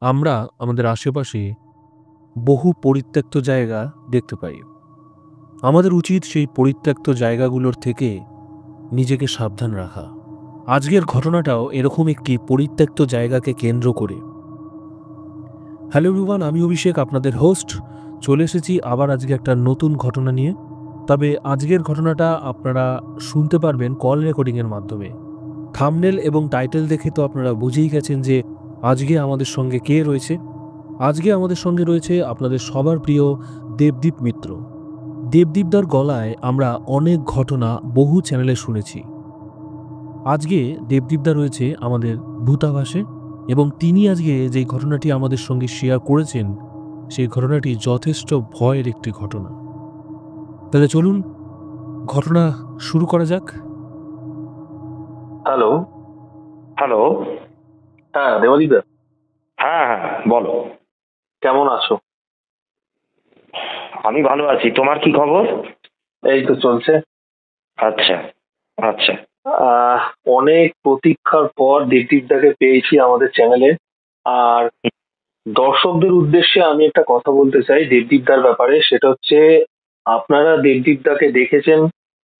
আমরা আমাদের আশেপাশে বহু পরিত্যক্ত জায়গা দেখতে পাই। আমাদের উচিত সেই পরিত্যক্ত জায়গাগুলোর থেকে নিজেকে সাবধান রাখা। আজকের ঘটনাটাও এরকম একটি পরিত্যক্ত জায়গাকে কেন্দ্র করে। হ্যালো এভরিওয়ান, আমি অভিষেক, আপনাদের হোস্ট। চলে এসেছি আবার আজকে একটা নতুন ঘটনা নিয়ে। তবে আজকের ঘটনাটা আপনারা শুনতে পারবেন কল রেকর্ডিংয়ের মাধ্যমে। থাম্বনেল এবং টাইটেল দেখে তো আপনারা বুঝেই গেছেন যে আজকে আমাদের সঙ্গে কে রয়েছে। আজকে আমাদের সঙ্গে রয়েছে আপনাদের সবার প্রিয় দেবদীপ মিত্র। দেবদীপদার গলায় আমরা অনেক ঘটনা বহু চ্যানেলে শুনেছি। আজকে দেবদীপদা রয়েছে আমাদের ভূতাভাসে এবং তিনি আজকে যেই ঘটনাটি আমাদের সঙ্গে শেয়ার করেছেন সেই ঘটনাটি যথেষ্ট ভয়ের একটি ঘটনা। তাহলে চলুন ঘটনা শুরু করা যাক। হ্যালো। হ্যালো। হ্যাঁ, দেবাদিদা, হ্যাঁ হ্যাঁ, বলো। কেমন আছো? আমি ভালো আছি, তোমার কি খবর? এই তো চলছে। আচ্ছা আচ্ছা। আহ অনেক প্রতীক্ষার পর দেবদীপদাকে পেয়েছি আমাদের চ্যানেলে। আর দর্শকদের উদ্দেশ্যে আমি একটা কথা বলতে চাই দেবদীপদার ব্যাপারে। সেটা হচ্ছে, আপনারা দেবদীপদাকে দেখেছেন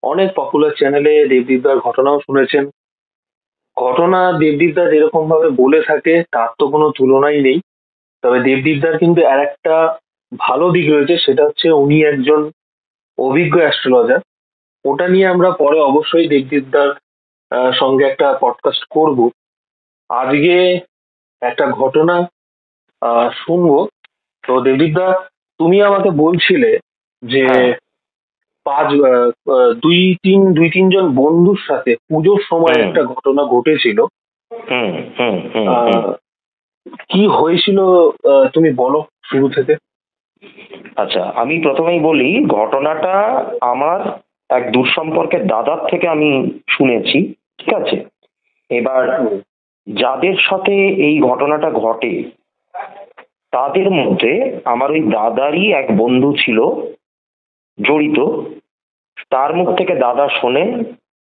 অনেক পপুলার চ্যানেলে, দেবদীপদার ঘটনাও শুনেছেন। ঘটনা দেবদীপদা যেরকম ভাবে বলে থাকে তার তো কোনো তুলনাই নেই। তবে দেবদীপদার কিন্তু আর একটা ভালো দিক রয়েছে, সেটা হচ্ছে উনি একজন অভিজ্ঞ অ্যাস্ট্রোলজার। ওটা নিয়ে আমরা পরে অবশ্যই দেবদীপদার সঙ্গে একটা পডকাস্ট করব। আজকে একটা ঘটনা শুনবো। তো দেবদীপদা, তুমি আমাকে বলছিলে যে হ্যাঁ। দুই তিনজন বন্ধুর সাথে পুজোর সময় হুম একটা ঘটনা ঘটেছিল। হুম হুম হুম হুম। আহ, কি হয়েছিল তুমি বলো শুরু থেকে। আচ্ছা, আমি প্রথমেই বলি, ঘটনাটা আমার এক দূর সম্পর্কের দাদার থেকে আমি শুনেছি। ঠিক আছে, এবার যাদের সাথে এই ঘটনাটা ঘটে তাদের মধ্যে আমার ওই দাদারই এক বন্ধু ছিল জড়িত। তার মুখ থেকে দাদা শোনেন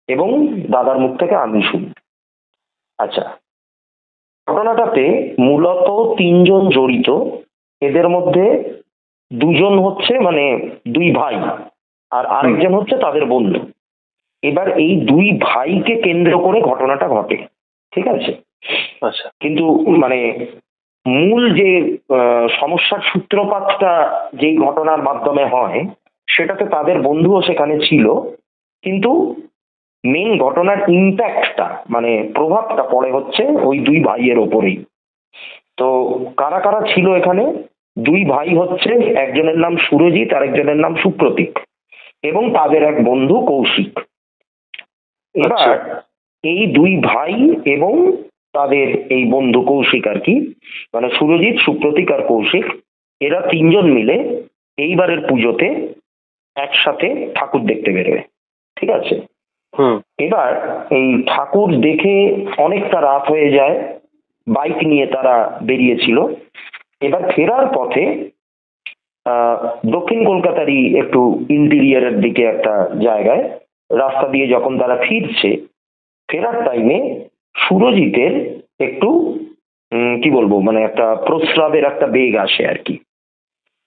এবং দাদার মুখ থেকে আমি শুনি। আচ্ছা, ঘটনাটাতে মূলত তিনজন জড়িত। এদের মধ্যে দুজন হচ্ছে মানে দুই ভাই, আর আরেকজন হচ্ছে তাদের বন্ধু। এবার এই দুই ভাইকে কেন্দ্র করে ঘটনাটা ঘটে। ঠিক আছে, আচ্ছা। কিন্তু মানে মূল যে সমস্যার সূত্রপাতটা যেই ঘটনার মাধ্যমে হয় সেটাতে তাদের বন্ধুও সেখানে ছিল, কিন্তু মেন ঘটনার ইম্প্যাক্টটা মানে প্রভাবটা পড়ে হচ্ছে ওই দুই ভাইয়ের ওপরেই। তো কারা কারা ছিল এখানে? দুই ভাই হচ্ছে, একজনের নাম সুরজিৎ আর একজনের নাম সুপ্রতীক, এবং তাদের এক বন্ধু কৌশিক। এবার এই দুই ভাই এবং তাদের এই বন্ধু কৌশিক আর কি, মানে সুরজিৎ, সুপ্রতীক আর কৌশিক, এরা তিনজন মিলে এইবারের পুজোতে একসাথে ঠাকুর দেখতে বেরোয়। ঠিক আছে, এবার এই ঠাকুর দেখে অনেকটা রাত হয়ে যায়। বাইক নিয়ে তারা বেরিয়েছিল। এবার ফেরার পথে দক্ষিণ কলকাতারই একটু ইন্টিরিয়ারের দিকে একটা জায়গায় রাস্তা দিয়ে যখন তারা ফিরছে, ফেরার টাইমে সুরজিতের একটু কি বলবো, মানে একটা প্রস্রাবের একটা বেগ আসে আর কি।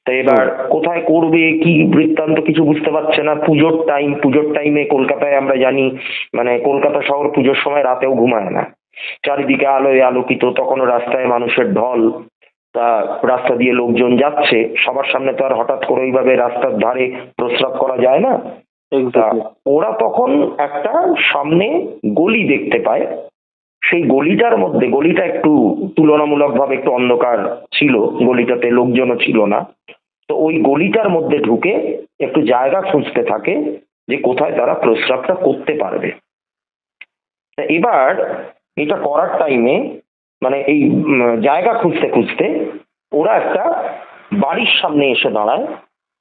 তো এবার কোথায় করবে কি বৃত্তান্ত কিছু বুঝতে পারছে না। পুজোর টাইমে কলকাতায় আমরা জানি, মানে কলকাতা শহর পুজোর সময় রাতেও ঘুমায় না, চারিদিকে আলোয় আলোকিত, তখনও রাস্তায় মানুষের ঢল। তা রাস্তা দিয়ে লোকজন যাচ্ছে, সবার সামনে তো আর হঠাৎ করে ওইভাবে রাস্তার ধারে প্রস্রাব করা যায় না। তা ওরা তখন একটা সামনে গলি দেখতে পায়। সেই গলিটার মধ্যে, গলিটা একটু তুলনামূলকভাবে একটু অন্ধকার ছিল, গলিটাতে লোকজনও ছিল না। তো ওই গলিটার মধ্যে ঢুকে একটু জায়গা খুঁজতে থাকে যে কোথায় তারা প্রস্রাবটা করতে পারবে। এবার এটা করার টাইমে মানে এই জায়গা খুঁজতে খুঁজতে ওরা একটা বাড়ির সামনে এসে দাঁড়ায়,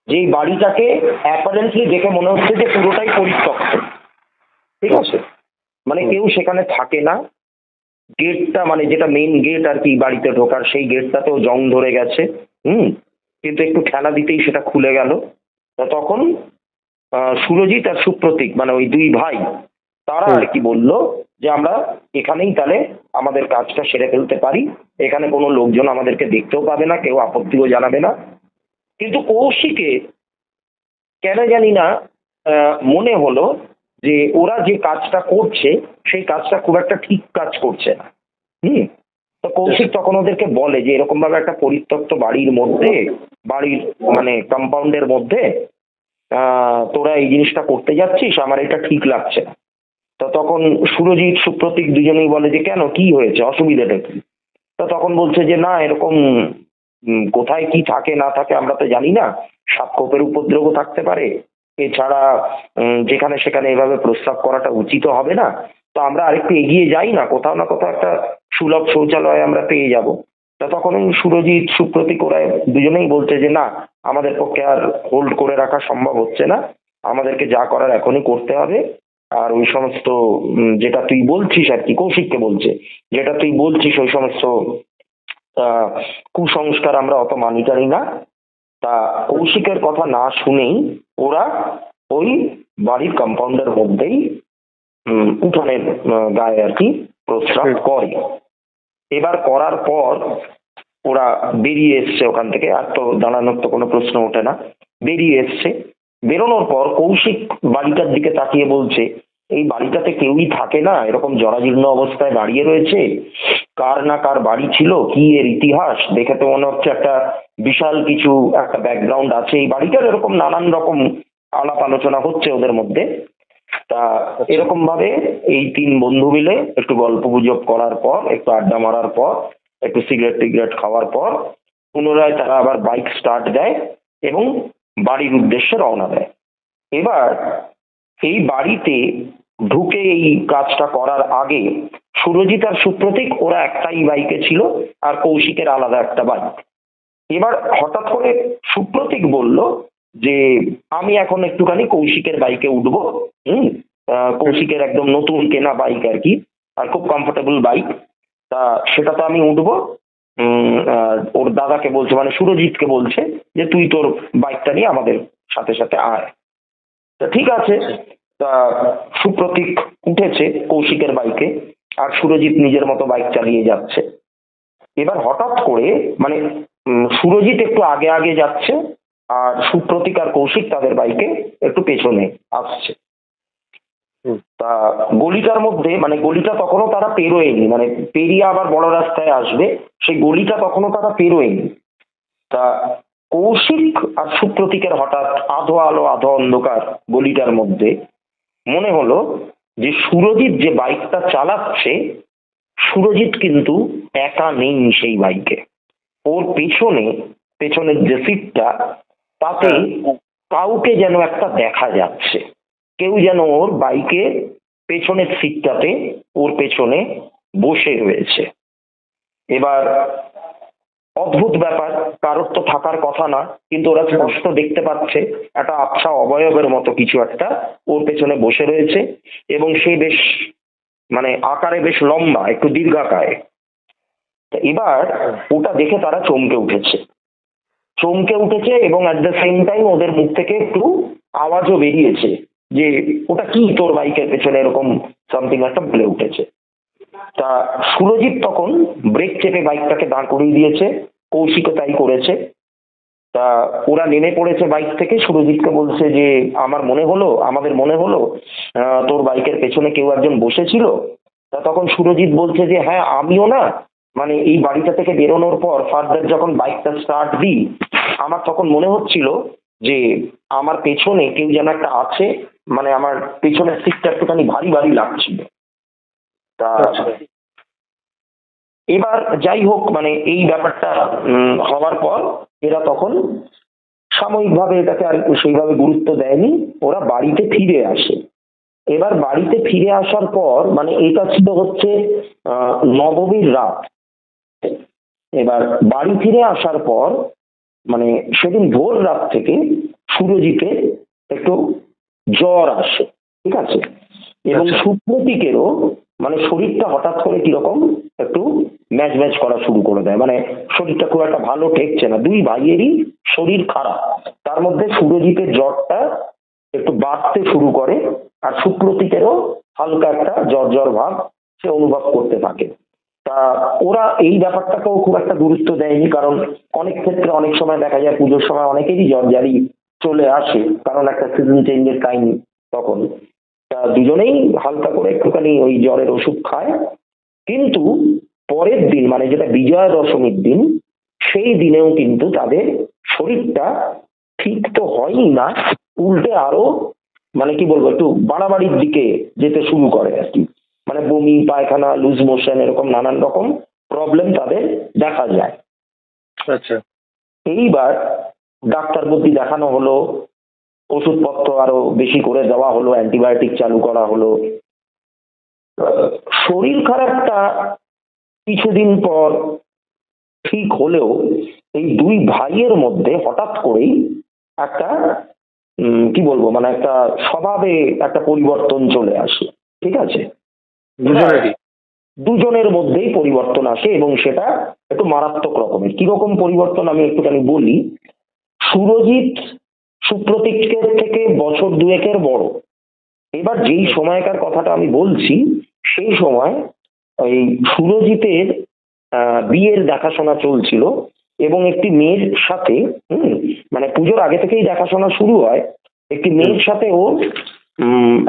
যেই বাড়িটাকে অ্যাপারেন্টলি দেখে মনে হচ্ছে যে পুরোটাই পরিত্যক্ত। ঠিক আছে, মানে কেউ সেখানে থাকে না। গেটটা মানে যেটা মেইন গেট আর কি বাড়িতে ঢোকার, সেই গেটটাতেও জং ধরে গেছে। কিন্তু একটু ঠেলা দিতেই সেটা খুলে গেল। তখন সুরজিৎ আর সুপ্রতীক মানে ওই দুই ভাই, তারা আর কি বললো যে আমরা এখানেই তাহলে আমাদের কাজটা সেরে ফেলতে পারি, এখানে কোনো লোকজন আমাদেরকে দেখতেও পাবে না, কেউ আপত্তিও জানাবে না। কিন্তু কৌশিকে কেন জানি না মনে হলো যে ওরা যে কাজটা করছে সেই কাজটা খুব একটা ঠিক কাজ করছে না। হুম। তো কৌশিক তখন ওদেরকে বলে যে এরকম ভাবে একটা পরিত্যক্ত বাড়ির মধ্যে, বাড়ির মানে কম্পাউন্ডের মধ্যে তোরা এই জিনিসটা করতে যাচ্ছিস, আমার এটা ঠিক লাগছে না। তো তখন সুরজিৎ সুপ্রতীক দুজনেই বলে যে কেন, কি হয়েছে, অসুবিধাটা কি? তো তখন বলছে যে না এরকম কোথায় কি থাকে না থাকে আমরা তো জানি না, সাপখোপের উপদ্রব থাকতে পারে, এছাড়া যেখানে সেখানে এভাবে প্রস্তাব করাটা উচিত হবে না। তো আমরা আরেকটু এগিয়ে যাই না, কোথাও না কোথাও একটা সুলভ শৌচালয় আমরা পেয়ে যাব। তা তখন ওই সুরজিৎ সুপ্রতীক ওরা দুজনেই বলছে যে না, আমাদের পক্ষে আর হোল্ড করে রাখা সম্ভব হচ্ছে না, আমাদেরকে যা করার এখনই করতে হবে। আর ওই সমস্ত যেটা তুই বলছিস আর কি, কৌশিককে বলছে, যেটা তুই বলছিস ওই সমস্ত কুসংস্কার আমরা অত মানি টানি না। তা কৌশিকের কথা না শুনেই ওরা ওই বাড়ির কম্পাউন্ডের মধ্যেই উঠানের গায়ে আর কি প্রস্রাব করে। এবার করার পর ওরা বেরিয়ে এসছে ওখান থেকে, আর তো দাঁড়ানোর তো কোনো প্রশ্ন ওঠে না, বেরিয়ে এসছে। বেরোনোর পর কৌশিক বাড়িটার দিকে তাকিয়ে বলছে এই বাড়িটাতে কেউই থাকে না, এরকম জরাজীর্ণ অবস্থায় দাঁড়িয়ে রয়েছে, কার না কার বাড়ি ছিল, কি এর ইতিহাস, দেখে তো মনে হচ্ছে একটা বিশাল কিছু একটা ব্যাকগ্রাউন্ড আছে এই বাড়িটার, এরকম নানান রকম আলাপ আলোচনা হচ্ছে ওদের মধ্যে। তা এরকম ভাবে এই তিন বন্ধু মিলে একটু গল্প গুজব করার পর, একটু আড্ডা মারার পর, একটু সিগারেট টিগারেট খাওয়ার পর পুনরায় তারা আবার বাইক স্টার্ট দেয় এবং বাড়ির উদ্দেশ্যে রওনা দেয়। এবার এই বাড়িতে ঢুকে এই কাজটা করার আগে সুরজিৎ আর সুপ্রতীক ওরা একটাই বাইকে ছিল, আর কৌশিকের আলাদা একটা বাইক। এবার হঠাৎ করে সুপ্রতীক বলল যে আমি এখন একটুখানি কৌশিকের বাইকে উঠবো। হুম। কৌশিকের একদম নতুন কেনা বাইক আর কি, আর খুব কমফোর্টেবল বাইক। তা সেটা তো আমি উঠবো। ওর দাদাকে বলছে, মানে সুরজিৎকে বলছে যে তুই তোর বাইকটা নিয়ে আমাদের সাথে সাথে আয়। তা ঠিক আছে। তা সুপ্রতীক উঠেছে কৌশিকের বাইকে, আর সুরজিৎ নিজের মতো বাইক চালিয়ে যাচ্ছে। এবার হঠাৎ করে মানে সুরজিৎ একটু আগে আগে যাচ্ছে, আর সুপ্রতীক আর কৌশিক তাদের বাইকে একটু পেছনে আসছে। তা গলিটার মধ্যে, মানে গলিটা তখনও তারা পেরোয়নি, মানে পেরিয়ে আবার বড় রাস্তায় আসবে, সেই গলিটা তখনও তারা পেরোয়নি। তা কৌশিক আর সুপ্রতীকের হঠাৎ আধো আলো আধো অন্ধকার গলিটার মধ্যে মনে হলো যে সুরজিৎ যে বাইকটা চালাচ্ছে, সুরজিৎ কিন্তু একা নেই সেই বাইকে। ওর পেছনে, পেছনের যে সিটটা, তাতে কাউকে যেন একটা দেখা যাচ্ছে, কেউ যেন ওর বাইকে পেছনের সিটটাতে ওর পেছনে বসে রয়েছে। এবার অদ্ভুত ব্যাপার, কারোর তো থাকার কথা না, কিন্তু ওরা স্পষ্ট দেখতে পাচ্ছে একটা আবছা অবয়বের মতো কিছু একটা ওর পেছনে বসে রয়েছে, এবং সে বেশ মানে আকারে বেশ লম্বা, একটু দীর্ঘাকায়। এবার ওটা দেখে তারা চমকে উঠেছে, চমকে উঠেছে, এবং অ্যাট দ্য সেম টাইম ওদের মুখ থেকে একটু আওয়াজও বেরিয়েছে যে ওটা কি তোর বাইকের পেছনে এরকম সামথিং একটা বলে উঠেছে। তা সুরজিৎ তখন ব্রেক চেপে বাইকটাকে দাঁড় করিয়ে দিয়েছে, কৌশিকও তাই করেছে। তা ওরা নেমে পড়েছে বাইক থেকে, সুরজিৎকে বলছে যে আমার মনে হলো, আমাদের মনে হলো তোর বাইকের পেছনে কেউ একজন বসেছিল। তা তখন সুরজিৎ বলছে যে হ্যাঁ আমিও না, মানে এই বাড়িটা থেকে বেরোনোর পর ফার্দার যখন বাইকটা স্টার্ট দিই, আমার তখন মনে হচ্ছিল যে আমার পেছনে কেউ যেন একটা আছে, মানে আমার পেছনের সিটটা একটুখানি ভারী ভারী লাগছিল। তা এবার যাই হোক, মানে এই ব্যাপারটা হওয়ার পর এরা তখন সাময়িকভাবে এটাকে আর সেইভাবে গুরুত্ব দেয়নি, ওরা বাড়িতে ফিরে আসে। এবার বাড়িতে ফিরে আসার পর, মানে এটা ছিল হচ্ছে নবমীর রাত। এবার বাড়ি ফিরে আসার পর মানে সেদিন ভোর রাত থেকে সুরজিতের একটু জ্বর আসে, ঠিক আছে, এবং সুপ্রতীকেরও মানে শরীরটা হঠাৎ করে কিরকম একটু ম্যাচ ম্যাচ করা শুরু করে দেয়, মানে শরীরটা খুব একটা ভালো ঠেকছে না, দুই ভাইয়েরই শরীর খারাপ। তার মধ্যে সুরজিতের জ্বরটা একটু বাড়তে শুরু করে, আর সুপ্রতীকেরও হালকা একটা জ্বর জ্বর ভাব সে অনুভব করতে থাকে। তা ওরা এই ব্যাপারটাকেও খুব একটা গুরুত্ব দেয়নি, কারণ অনেক ক্ষেত্রে অনেক সময় দেখা যায় পুজোর সময় অনেকেরই জ্বর জারি চলে আসে, কারণ একটা সিজন চেঞ্জের টাইম তখন। তা দুজনেই হালকা করে একটুখানি ওই জ্বরের ওষুধ খায়। কিন্তু পরের দিন মানে যেটা বিজয়া দশমীর দিন, সেই দিনেও কিন্তু তাদের শরীরটা ঠিক তো হয়ই না, উল্টে আরো মানে কি বলবো একটু বাড়াবাড়ির দিকে যেতে শুরু করে আর কি। মানে বমি পায়খানা লুজ মোশন এরকম নানান রকম প্রবলেম তাদের দেখা যায়। আচ্ছা। এইবার ডাক্তার বুদ্ধি দেখানো হলো, ওষুধপত্র আরো বেশি করে দেওয়া হলো, অ্যান্টিবায়োটিক চালু করা হলো। শরীর খারাপটা কিছুদিন পর ঠিক হলেও এই দুই ভাইয়ের মধ্যে হঠাৎ করেই একটা কি বলবো মানে একটা স্বভাবে একটা পরিবর্তন চলে আসে। ঠিক আছে, দুজনেরই? দুজনের মধ্যেই পরিবর্তন আসে এবং সেটা একটু মারাত্মক রকমের। কিরকম পরিবর্তন আমি একটুখানি বলি। সুরজিৎ সুপ্রতীকের থেকে বছর দুয়েকের বড়। এবার যেই সময়কার কথাটা আমি বলছি, সেই সময় ওই সুরজিতের বিয়ের দেখাশোনা চলছিল এবং একটি মেয়ের সাথে মানে পুজোর আগে থেকেই দেখাশোনা শুরু হয়। একটি মেয়ের সাথে ও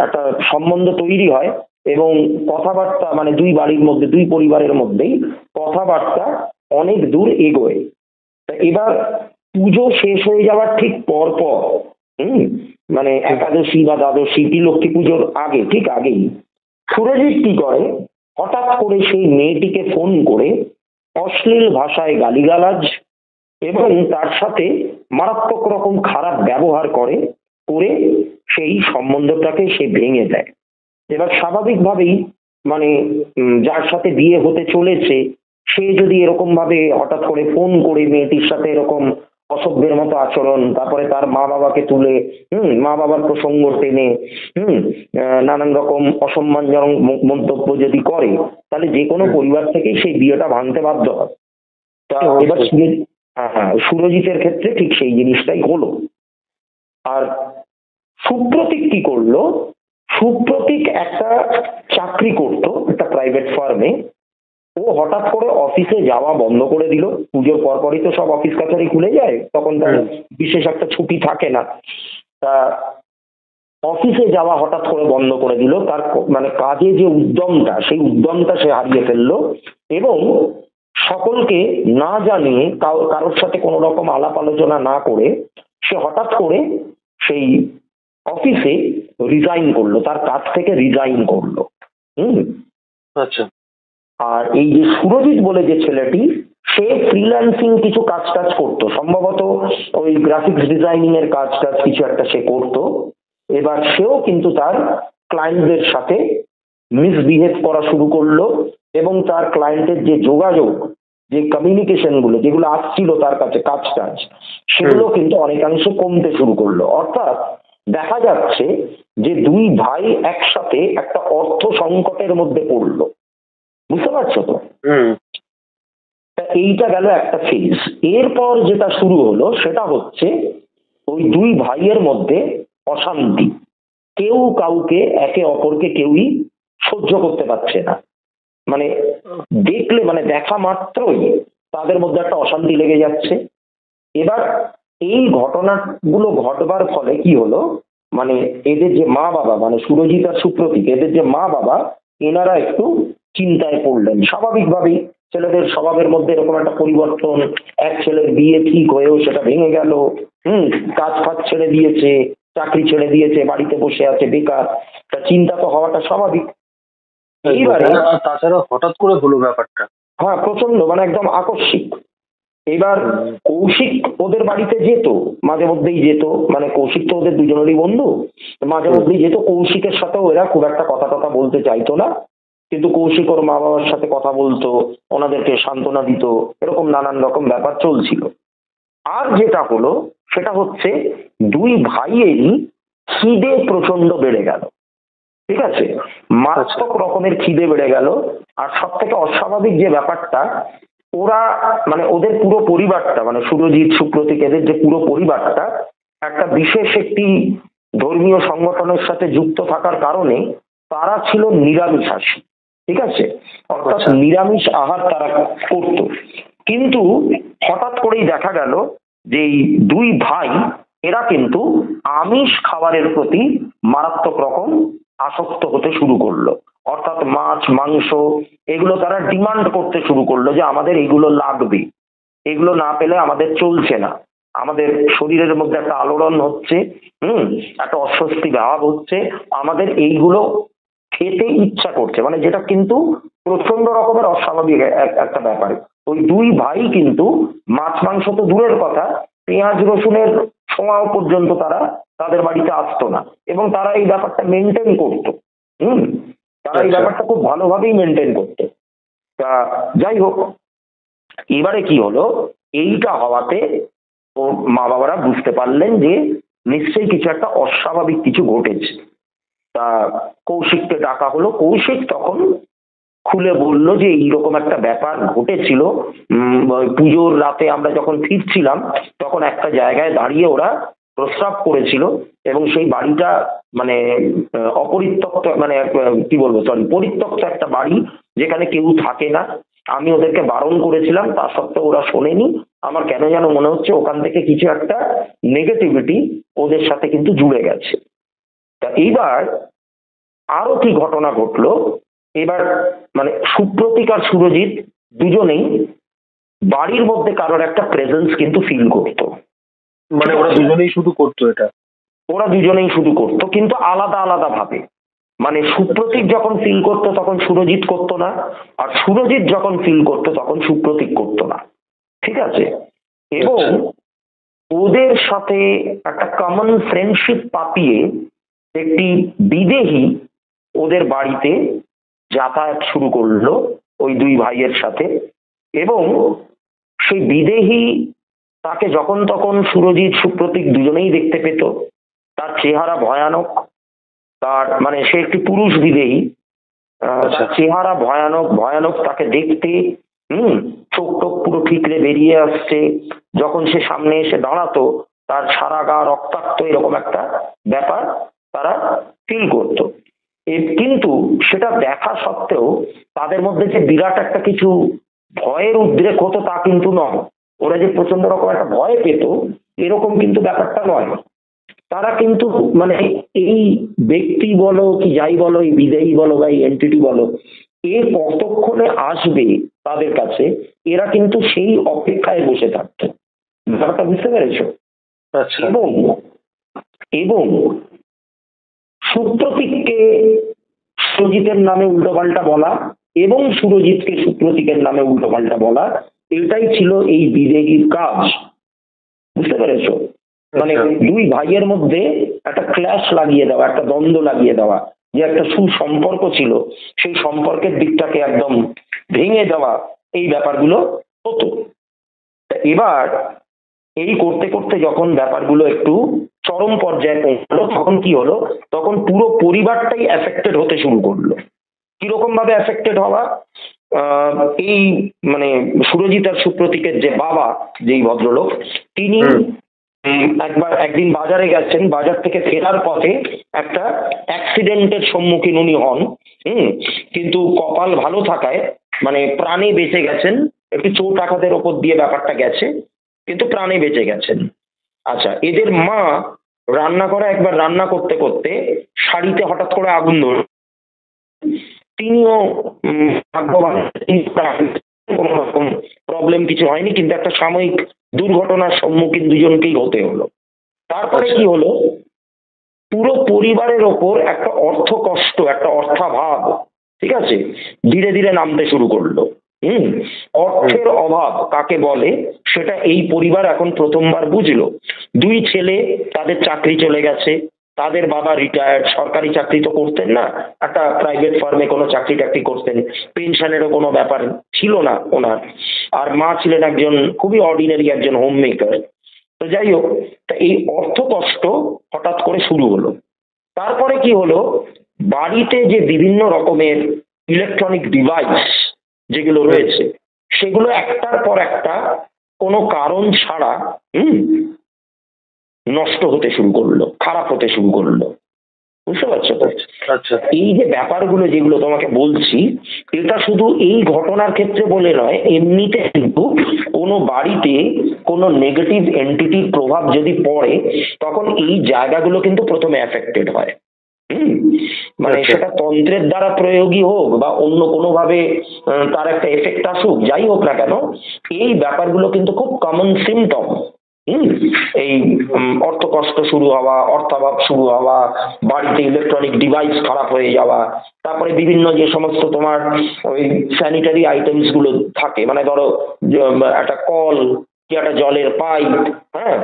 একটা সম্বন্ধ তৈরি হয় এবং কথাবার্তা মানে দুই বাড়ির মধ্যে দুই পরিবারের মধ্যেই কথাবার্তা অনেক দূর এগোয়। তা এবার পুজো শেষ হয়ে যাওয়ার ঠিক পর পর মানে একাদশী বা দ্বাদশী কি লক্ষ্মী পুজোর আগে ঠিক আগেই সুরজিৎ কি করে, হঠাৎ করে সেই মেয়েটিকে ফোন করে অশ্লীল ভাষায় গালিগালাজ এবং তার সাথে মারাত্মক রকম খারাপ ব্যবহার করে করে সেই সম্বন্ধটাকে সে ভেঙে দেয়। এবার স্বাভাবিকভাবেই মানে যার সাথে বিয়ে হতে চলেছে সে যদি এরকম ভাবে হঠাৎ করে ফোন করে মেয়েটির সাথে এরকম অসভ্যের মতো আচরণ, তারপরে তার মা বাবাকে তুলে মা বাবার প্রসঙ্গ টেনে নানান রকম অসম্মানজনক মন্তব্য যদি করে, তাহলে যে কোনো পরিবার থেকেই সেই বিয়েটা ভাঙতে বাধ্য হয়। তা এবার সুরজিতের ক্ষেত্রে ঠিক সেই জিনিসটাই হলো। আর সুপ্রতীক কি করলো, সুপ্রতীক একটা চাকরি করতো একটা প্রাইভেট ফার্মে। ও হঠাৎ করে অফিসে যাওয়া বন্ধ করে দিল। পুজোর পরপরই তো সব অফিস কাছারি খুলে যায়, তখন তার বিশেষ একটা ছুটি থাকে না। তা অফিসে যাওয়া হঠাৎ করে বন্ধ করে দিল। তার মানে কাজে যে উদ্যমটা, সেই উদ্যমটা সে হারিয়ে ফেললো এবং সকলকে না জানিয়ে কারোর সাথে কোনো রকম আলাপ আলোচনা না করে সে হঠাৎ করে সেই অফিসে রিজাইন করলো, তার কাজ থেকে রিজাইন করলো। আচ্ছা। আর এই যে সুরজিৎ বলে যে ছেলেটি, সে ফ্রিল্যান্সিং কিছু কাজ টাজ করতো, সম্ভবত ওই গ্রাফিক্স ডিজাইনিং এর কাজ টাজ কিছু একটা সে করতো। এবার সেও কিন্তু তার ক্লায়েন্টদের সাথে মিসবিহেভ করা শুরু করলো এবং তার ক্লায়েন্টের যে যোগাযোগ, যে কমিউনিকেশন গুলো যেগুলো আসছিল তার কাছে কাজ টাজ, সেগুলো কিন্তু অনেকাংশে কমতে শুরু করলো। অর্থাৎ দেখা যাচ্ছে যে দুই ভাই একসাথে একটা অর্থ সংকটের মধ্যে পড়লো। বুঝতে পারছো তো? এইটা গেল একটা ফেজ। এরপর যেটা শুরু হলো সেটা হচ্ছে ওই দুই ভাইয়ের মধ্যে অশান্তি। কেউ কাউকে একে অপরকে কেউই সহ্য করতে পারছে না। মানে দেখলে মানে দেখা মাত্রই তাদের মধ্যে একটা অশান্তি লেগে যাচ্ছে। এবার এই ঘটনাগুলো ঘটবার ফলে কি হলো, মানে এদের যে মা বাবা মানে সুরজিৎ আর সুপ্রতীক, এদের যে মা বাবা এনারা একটু চিন্তায় পড়লেন। স্বাভাবিকভাবেই ছেলেদের স্বভাবের মধ্যে এরকম একটা পরিবর্তন, এক ছেলের বিয়ে ঠিক হয়েও সেটা ভেঙে গেল, কাজ ফাজ ছেড়ে দিয়েছে, চাকরি ছেড়ে দিয়েছে, বাড়িতে বসে আছে বেকার, তা চিন্তা তো হওয়াটা স্বাভাবিক। এইবারে তাছাড়া হঠাৎ করে হলো ব্যাপারটা। হ্যাঁ, প্রচন্ড মানে একদম আকস্মিক। এবার কৌশিক ওদের বাড়িতে যেত, মাঝে মধ্যেই যেত, মানে কৌশিক তো ওদের দুজনেরই বন্ধু, মাঝে মধ্যেই যেত। কৌশিকের সাথেও এরা খুব একটা কথা টথা বলতে চাইতো না, কিন্তু কৌশিক ওর মা বাবার সাথে কথা বলতো, ওনাদেরকে সান্ত্বনা দিত, এরকম নানান রকম ব্যাপার চলছিল। আর যেটা হলো সেটা হচ্ছে দুই ভাইয়েরই খিদে প্রচন্ড বেড়ে গেল। ঠিক আছে, মারাত্মক রকমের খিদে বেড়ে গেল। আর সব থেকে অস্বাভাবিক যে ব্যাপারটা, ওরা মানে ওদের পুরো পরিবারটা মানে সুরজিৎ সুপ্রতীক এদের যে পুরো পরিবারটা একটা বিশেষ একটি ধর্মীয় সংগঠনের সাথে যুক্ত থাকার কারণে তারা ছিল নিরামিষাশী, ঠিক আছে, অর্থাৎ আচ্ছা। নিরামিষ আহার তারা করত। কিন্তু হঠাৎ করেই দেখা গেল যে এই দুই ভাই এরা কিন্তু আমিষ খাবারের প্রতি মারাত্মক রকম আসক্ত হতে শুরু করলো। অর্থাৎ মাছ মাংস এগুলো তারা ডিমান্ড করতে শুরু করলো যে আমাদের এগুলো লাগবে, এগুলো না পেলে আমাদের চলছে না, আমাদের শরীরের মধ্যে একটা আলোড়ন হচ্ছে, একটা অস্বস্তি ভাব হচ্ছে, আমাদের এইগুলো খেতে ইচ্ছা করছে, মানে যেটা কিন্তু প্রচন্ড রকমের অস্বাভাবিক একটা ব্যাপার। ওই দুই ভাই কিন্তু মাছ মাংস তো দূরের কথা, পেঁয়াজ রসুনের ছোঁয়াও পর্যন্ত তারা তাদের বাড়িতে আসতো না, এবং তারা এই ব্যাপারটা মেনটেন করতো। হুম তারা এই আচ্ছা। ব্যাপারটা খুব ভালোভাবেই মেনটেন করতো। তা যাই হোক, এবারে কি হলো, এইটা হওয়াতে ও মা বাবারা বুঝতে পারলেন যে নিশ্চয়ই কিছু একটা অস্বাভাবিক কিছু ঘটেছে। তা কৌশিককে ডাকা হলো। কৌশিক তখন খুলে বলল যে এইরকম একটা ব্যাপার ঘটেছিল। ওই পুজোর রাতে আমরা যখন ফিরছিলাম তখন একটা জায়গায় দাঁড়িয়ে ওরা প্রস্রাব করেছিল, এবং সেই বাড়িটা মানে অপরিত্যক্ত, মানে কি বলবো, সরি, পরিত্যক্ত একটা বাড়ি, যেখানে কেউ থাকে না। আমি ওদেরকে বারণ করেছিলাম, তা সত্ত্বেও ওরা শোনেনি। আমার কেন যেন মনে হচ্ছে ওখান থেকে কিছু একটা নেগেটিভিটি ওদের সাথে কিন্তু জুড়ে গেছে। তা এইবার আরো কি ঘটনা ঘটলো, এবার মানে সুপ্রতীক আর সুরজিৎ দুজনেই বাড়ির মধ্যে কারোর একটা প্রেজেন্স কিন্তু ফিল করতো। মানে ওরা দুজনেই শুধু করতো এটা? ওরা দুজনেই শুধু করতো, কিন্তু আলাদা আলাদা ভাবে। মানে সুপ্রতীক যখন ফিল করতো তখন সুরজিৎ করতো না, আর সুরজিৎ যখন ফিল করতো তখন সুপ্রতীক করতো না, ঠিক আছে। এবং ওদের সাথে একটা কমন ফ্রেন্ডশিপ পাপিয়ে একটি বিদেহী ওদের বাড়িতে যাতায়াত শুরু করলো ওই দুই ভাইয়ের সাথে। এবং সেই বিদেহী তাকে যখন তখন সুরজিৎ সুপ্রতীক দুজনেই দেখতে পেত। তার চেহারা ভয়ানক, তার মানে সে একটি পুরুষ বিদেহী, তার চেহারা ভয়ানক ভয়ানক তাকে দেখতে। চোখ টোক পুরো ঠিকরে বেরিয়ে আসছে, যখন সে সামনে এসে দাঁড়াতো তার সারা গা রক্তাক্ত, এরকম একটা ব্যাপার তারা ফিল করতো। কিন্তু সেটা দেখা সত্ত্বেও তাদের মধ্যে যে বিরাট একটা কিছু ভয়ের উদ্রেক হতো তা কিন্তু নয়। ওরা যে প্রচন্ড রকম একটা ভয় পেত এরকম কিন্তু ব্যাপারটা নয়। তারা কিন্তু মানে এই ব্যক্তি বলো কি যাই বলো, এই বিদেহী বলো বা এই এন্টিটি বলো, এ কতক্ষণে আসবে তাদের কাছে, এরা কিন্তু সেই অপেক্ষায় বসে থাকতো। ব্যাপারটা বুঝতে পেরেছো? আচ্ছা। এবং এবং সুপ্রতীককে সুরজিতের নামে উল্টোপাল্টা বলা এবং সুরজিৎকে সুপ্রতীকের নামে উল্টোপাল্টা বলা, এটাই ছিল এই বিদেহীর কাজ। বুঝতে পেরেছো? মানে দুই ভাইয়ের মধ্যে একটা ক্ল্যাশ লাগিয়ে দেওয়া, একটা দ্বন্দ্ব লাগিয়ে দেওয়া, যে একটা সুসম্পর্ক ছিল সেই সম্পর্কের দিকটাকে একদম ভেঙে দেওয়া, এই ব্যাপারগুলো হতো। এবার এই করতে করতে যখন ব্যাপারগুলো একটু চরম পর্যায়ে পৌঁছলো তখন কি হলো, তখন পুরো পরিবারটাই এফেক্টেড হতে শুরু করলো। কিরকম ভাবে এফেক্টেড হওয়া, এই মানে সুরজিৎ আর সুপ্রতীকের যে বাবা, যেই ভদ্রলোক, তিনি একদিন বাজারে গেছেন, বাজার থেকে ফেরার পথে একটা অ্যাক্সিডেন্টের সম্মুখীন উনি হন। কিন্তু কপাল ভালো থাকায় মানে প্রাণে বেঁচে গেছেন। একটু চোট আঘাতের ওপর দিয়ে ব্যাপারটা গেছে, কিন্তু প্রাণে বেঁচে গেছেন। আচ্ছা, এদের মা রান্নাঘরে একবার রান্না করতে করতে শাড়িতে হঠাৎ করে আগুন ধরল। তিনিও ভাগ্যবান, কোন রকম প্রবলেম কিছু হয়নি, কিন্তু একটা সাময়িক দুর্ঘটনার সম্মুখীন দুজনকেই হতে হলো। তারপরে কি হলো, পুরো পরিবারের ওপর একটা অর্থ কষ্ট, একটা অর্থাভাব, ঠিক আছে, ধীরে ধীরে নামতে শুরু করলো। অর্থের অভাব কাকে বলে সেটা এই পরিবার এখন প্রথমবার বুঝলো। দুই ছেলে, তাদের চাকরি চলে গেছে, তাদের বাবা রিটায়ার্ড, সরকারি চাকরি তো করতেন না, একটা প্রাইভেট ফার্মে কোনো চাকরি টাকরি করতেন, পেনশনেরও কোনো ব্যাপার ছিল না ওনার। আর মা ছিলেন একজন খুবই অর্ডিনারি একজন হোম মেকার। তো যাই হোক, তা এই অর্থ কষ্ট হঠাৎ করে শুরু হলো। তারপরে কি হলো, বাড়িতে যে বিভিন্ন রকমের ইলেকট্রনিক ডিভাইস যেগুলো রয়েছে সেগুলো একটার পর একটা কোনো কারণ ছাড়া নষ্ট হতে শুরু করলো, খারাপ হতে শুরু করলো। বুঝতে পারছো তো? আচ্ছা এই যে ব্যাপারগুলো যেগুলো তোমাকে বলছি, এটা শুধু এই ঘটনার ক্ষেত্রে বলে নয়, এমনিতে কিন্তু কোনো বাড়িতে কোনো নেগেটিভ এন্টিটির প্রভাব যদি পড়ে, তখন এই জায়গাগুলো কিন্তু প্রথমে এফেক্টেড হয়। হুম, মানে আচ্ছা। সেটা তন্ত্রের দ্বারা প্রয়োগী হোক বা অন্য কোনো ভাবে তার একটা এফেক্ট আসুক, যাই হোক না কেন, এই ব্যাপারগুলো কিন্তু খুব কমন সিমটম। হুম, এই অর্থকষ্ট শুরু হওয়া, অর্থাভাব শুরু হওয়া, বাড়িতে ইলেকট্রনিক ডিভাইস খারাপ হয়ে যাওয়া, তারপরে বিভিন্ন যে সমস্ত তোমার ওই স্যানিটারি আইটেমস গুলো থাকে, মানে ধরো একটা কল কি একটা জলের পাইপ, হ্যাঁ,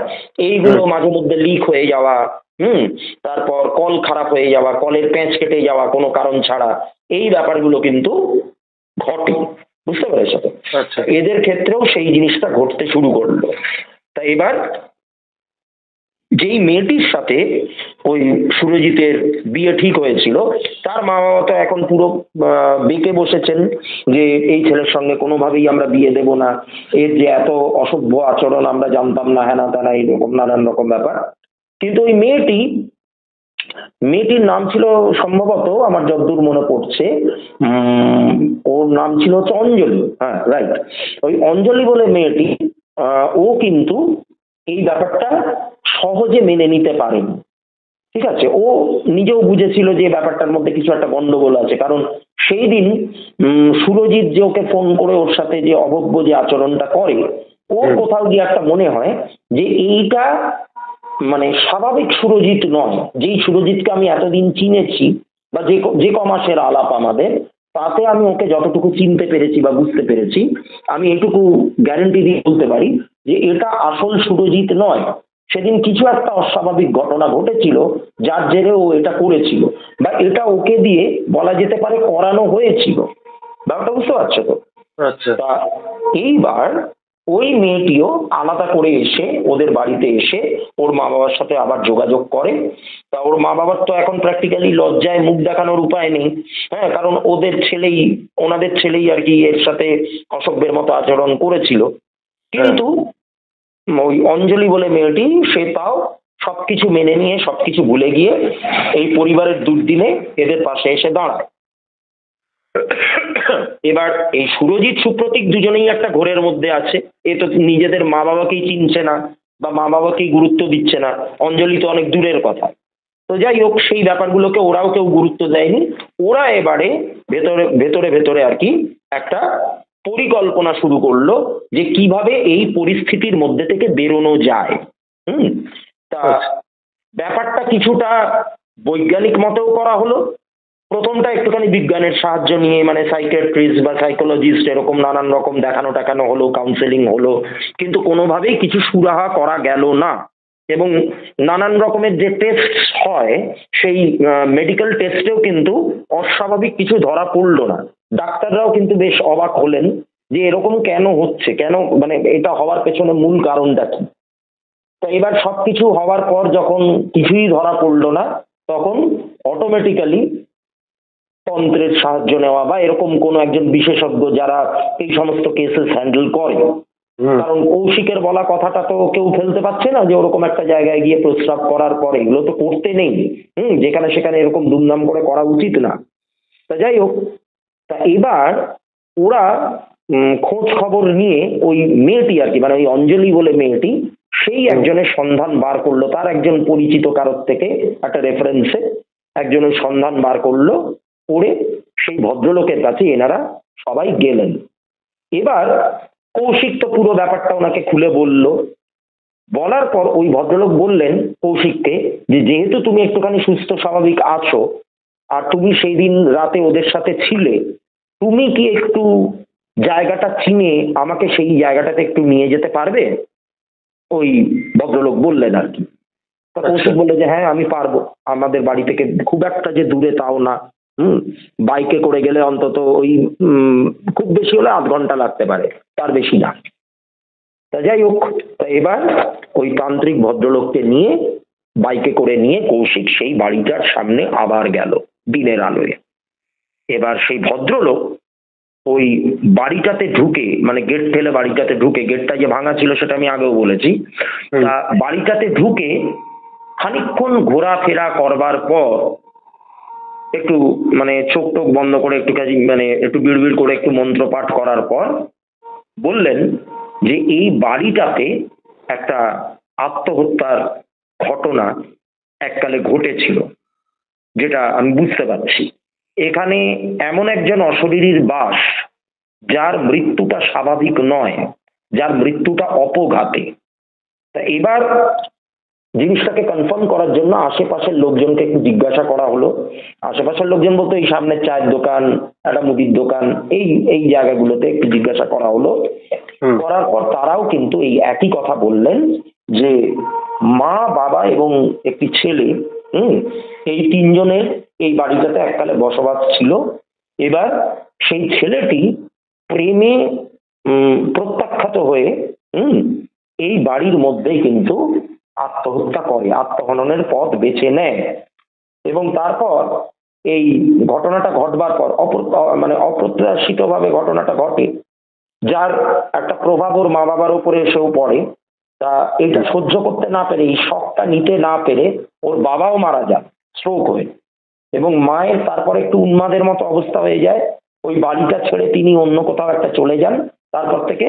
এইগুলো মাঝে মধ্যে লিক হয়ে যাওয়া, হুম, তারপর কল খারাপ হয়ে যাওয়া, কলের প্যাঁচ কেটে যাওয়া কোনো কারণ ছাড়া, এই ব্যাপারগুলো কিন্তু ঘটে। বুঝতে পেরেছো তো? আচ্ছা এদের ক্ষেত্রেও সেই জিনিসটা ঘটতে শুরু করলো। তা এবার যেই মেয়েটির সাথে ওই সুরজিতের বিয়ে ঠিক হয়েছিল, তার মা বাবা তো এখন পুরো বেঁকে বসেছেন যে এই ছেলের সঙ্গে কোনোভাবেই আমরা বিয়ে দেব না, এর যে এত অসভ্য আচরণ আমরা জানতাম না, হ্যানা ত্যানা এইরকম নানান রকম ব্যাপার। কিন্তু ওই মেয়েটির নাম ছিল সম্ভবত, আমার যতদূর মনে পড়ছে, ওর নাম ছিল হচ্ছে অঞ্জলি, হ্যাঁ রাইট। ওই অঞ্জলি বলে মেয়েটি, ও কিন্তু এই ব্যাপারটা সহজে মেনে নিতে পারেনি। ঠিক আছে, ও নিজেও বুঝেছিল যে ব্যাপারটার মধ্যে কিছু একটা গন্ডগোল আছে, কারণ সেই দিন সুরজিৎ যে ওকে ফোন করে ওর সাথে যে অভব্য যে আচরণটা করে, ওর কোথাও গিয়ে একটা মনে হয় যে এইটা মানে স্বাভাবিক সুরজিৎ নয়, যেই সুরজিৎকে আমি এতদিন চিনেছি বা যে ক মাসের আলাপ আমাদের, তাতে আমি ওকে যতটুকু চিনতে পেরেছি বা বুঝতে পেরেছি, আমি এটুকু গ্যারেন্টি দিয়ে বলতে পারি যে এটা আসল সুরজিৎ নয়। সেদিন কিছু একটা অস্বাভাবিক ঘটনা ঘটেছিল, যার জেরে ও এটা করেছিল, বা এটা ওকে দিয়ে বলা যেতে পারে করানো হয়েছিল। ব্যাপারটা বুঝতে পারছো তো? আচ্ছা তা এইবার ওই মেয়েটিও আলাদা করে এসে ওদের বাড়িতে এসে ওর মা বাবার সাথে আবার যোগাযোগ করে। তা ওর মা বাবার তো এখন প্র্যাকটিক্যালি লজ্জায় মুখ দেখানোর উপায় নেই, হ্যাঁ, কারণ ওনাদের ছেলেই আর কি এর সাথে অসভ্যের মতো আচরণ করেছিল। কিন্তু ওই অঞ্জলি বলে মেয়েটি, সে তাও সবকিছু মেনে নিয়ে সবকিছু ভুলে গিয়ে এই পরিবারের দুর্দিনে এদের পাশে এসে দাঁড়ায়। এবার এই সুরজিৎ সুপ্রতীক দুজনেই একটা ঘোরের মধ্যে আছে। এ তো নিজেদের মা বাবাকেই চিনছে না বা মা বাবাকেই গুরুত্ব দিচ্ছে না, অঞ্জলি তো অনেক দূরের কথা। তো যাই হোক, সেই ব্যাপারগুলোকে ওরাও কেউ গুরুত্ব দেয়নি। ওরা এবারে ভেতরে ভেতরে ভেতরে আর কি একটা পরিকল্পনা শুরু করলো যে কিভাবে এই পরিস্থিতির মধ্যে থেকে বেরোনো যায়। হুম, তা ব্যাপারটা কিছুটা বৈজ্ঞানিক মতেও করা হলো। প্রথমটা একটুখানি বিজ্ঞানের সাহায্য নিয়ে, মানে সাইকিয়াট্রিস্ট বা সাইকোলজিস্ট এরকম নানান রকম দেখানো টাকানো হলো, কাউন্সেলিং হলো, কিন্তু কোনোভাবেই কিছু সুরাহা করা গেল না। এবং নানান রকমের যে টেস্ট হয়, সেই মেডিকেল টেস্টেও কিন্তু অস্বাভাবিক কিছু ধরা পড়লো না। ডাক্তাররাও কিন্তু বেশ অবাক হলেন যে এরকম কেন হচ্ছে, কেন মানে এটা হওয়ার পেছনে মূল কারণটা কি। তো এবার সবকিছু হওয়ার পর যখন কিছুই ধরা পড়লো না, তখন অটোমেটিক্যালি তন্ত্রের সাহায্য নেওয়া বা এরকম কোন একজন বিশেষজ্ঞ যারা এই সমস্ত কেসেস হ্যান্ডেল করে, কারণ কৌশিকের বলা কথাটা তো কেউ ফেলতে পারছে না যে ওরকম একটা জায়গায় গিয়ে প্রস্রাব করার পরে এগুলো তো করতে নেই, যেখানে সেখানে এরকম দুমদাম করে করা উচিত না। তা যাই হোক, তা এবার ওরা খোঁজ খবর নিয়ে ওই মেয়েটি আর কি, মানে ওই অঞ্জলি বলে মেয়েটি, সেই একজনের সন্ধান বার করলো, তার একজন পরিচিত কারোর থেকে একটা রেফারেন্সে একজনের সন্ধান বার করলো করে সেই ভদ্রলোকের কাছে এনারা সবাই গেলেন। এবার কৌশিক তো পুরো ব্যাপারটা ওনাকে খুলে বলল। বলার পর ওই ভদ্রলোক বললেন কৌশিককে যে যেহেতু তুমি একটুখানি সুস্থ স্বাভাবিক আছো আর তুমি সেই দিন রাতে ওদের সাথে ছিলে, তুমি কি একটু জায়গাটা চিনে আমাকে সেই জায়গাটাতে একটু নিয়ে যেতে পারবে? ওই ভদ্রলোক বললেন আর কি। কৌশিক বললো যে হ্যাঁ আমি পারবো, আমাদের বাড়ি থেকে খুব একটা যে দূরে তাও না, বাইকে করে গেলে অন্তত ওই খুব বেশি হলে 8 ঘন্টা লাগতে পারে, তার বেশি না। তা যাই হোক, তা এবার ওই তান্ত্রিক ভদ্রলোককে নিয়ে বাইকে করে নিয়ে কৌশিক সেই বাড়িটার সামনে আবার গেল দিনের আলোয়। এবার সেই ভদ্রলোক ওই বাড়িটাতে ঢুকে, মানে গেট ফেলে বাড়িটাতে ঢুকে, গেটটা যে ভাঙা ছিল সেটা আমি আগেও বলেছি, তা বাড়িটাতে ঢুকে খানিকক্ষণ ঘোরাফেরা করবার পর একটু মানে চোখ টোক বন্ধ করে একটু কাজে মানে একটু বিড়বিড় করে একটু মন্ত্র পাঠ করার পর বললেন যে এই বাড়িটাতে একটা আত্মহত্যার ঘটনা এককালে ঘটেছিল, যেটা আমি বুঝতে পারছি। এখানে এমন একজন অশরীরীর বাস যার মৃত্যুটা স্বাভাবিক নয়, যার মৃত্যুটা অপঘাতে। তা এবার জিনিসটাকে কনফার্ম করার জন্য আশেপাশের লোকজনকে একটু জিজ্ঞাসা করা হলো। আশেপাশের লোকজন বলতে এই সামনের চায়ের দোকান, একটা মুদির দোকান, এই এই জায়গাগুলোতে একটু জিজ্ঞাসা করা হলো। করার পর তারাও কিন্তু এই একই কথা বললেন যে মা, বাবা এবং একটি ছেলে, এই তিনজনের এই বাড়িটাতে এককালে বসবাস ছিল। এবার সেই ছেলেটি প্রেমে প্রত্যাখ্যাত হয়ে এই বাড়ির মধ্যেই কিন্তু আত্মহত্যা করে, আত্মহননের পথ বেছে নেয়। এবং তারপর এই ঘটনাটা ঘটবার পর মানে অপ্রত্যাশিত ভাবে ঘটনাটা ঘটে, যার একটা প্রভাব ওর মা বাবার উপরে এসেও পড়ে। তা এটা সহ্য করতে না পেরে, এই শখটা নিতে না পেরে ওর বাবাও মারা যান স্ট্রোক হয়ে। এবং মায়ের তারপরে একটু উন্মাদের মতো অবস্থা হয়ে যায়, ওই বাড়িটা ছেড়ে তিনি অন্য কোথাও একটা চলে যান। তারপর থেকে